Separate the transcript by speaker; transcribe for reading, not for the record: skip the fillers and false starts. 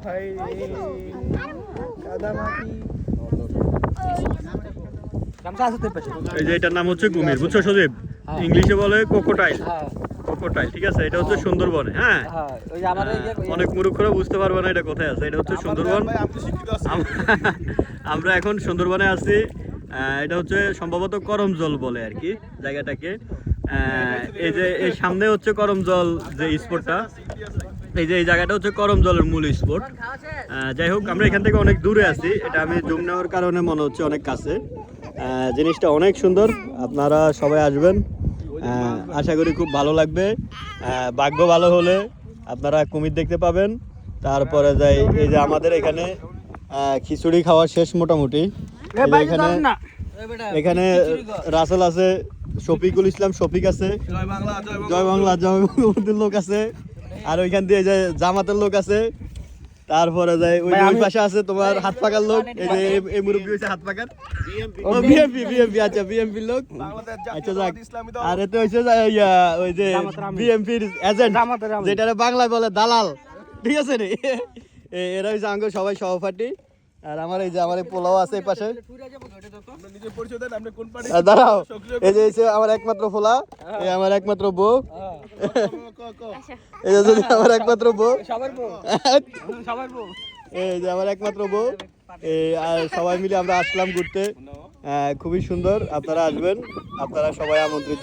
Speaker 1: ভাই কাদামাটি। এই যে এটার নাম হচ্ছে কুমির, বুঝছো সজীব? ইংলিশে বলে কোকোটাইল। কোকোটাইল, ঠিক আছে? এটা হচ্ছে সুন্দরবনে। হ্যাঁ, অনেক মূর্খরা বুঝতে পারবে না এটা কোথায় আছে। এটা হচ্ছে সুন্দরবন। আমরা এখন সুন্দরবনে আছি। এটা হচ্ছে সম্ভবত করমজল বলে আর কি জায়গাটাকে। এই যে এই সামনে হচ্ছে করমজল যে স্পটটা, এই যে এই জায়গাটা হচ্ছে করমজলের মূল স্পট। যাই হোক, আমরা এখান থেকে অনেক দূরে আছি। এটা আমি জুম নেওয়ার কারণে মনে হচ্ছে অনেক কাছে। জিনিসটা অনেক সুন্দর, আপনারা সবাই আসবেন। আশা করি খুব ভালো লাগবে। ভাগ্য ভালো হলে আপনারা কুমির দেখতে পাবেন। তারপরে যাই, এই যে আমাদের এখানে খিচুড়ি খাওয়া শেষ মোটামুটি। এখানে রাসেল আছে, শফিকুল ইসলাম শফিক আছে, জয় বাংলা জয় বাংলার লোক আছে, আর ওইখান দিয়ে যে জামাতের লোক আছে। তারপরে যাই ওই পাশে আছে তোমার হাত পাকার লোক। এই যে এই মুরব্বী হচ্ছে হাত পাকার, বিএমপি। আচ্ছা, বিএমপির লোক। আচ্ছা যাক, আর এতে হচ্ছে ওই যে বিএমপির এজেন্ট, যেটা বাংলায় বলে দালাল, ঠিক আছে রে? এরা হচ্ছে আঙ্গ সবাই সহপাঠী। আর আমার এই যে আমার এই পোলাও আছে এই পাশে। দাঁড়াও, এই যে আমার একমাত্র পোলা, এই আমার একমাত্র বউ, এই যে আমার একমাত্র বউ, এই যে আমার একমাত্র বউ। আর সবাই মিলে আমরা আসলাম ঘুরতে। খুবই সুন্দর, আপনারা আসবেন, আপনারা সবাই আমন্ত্রিত।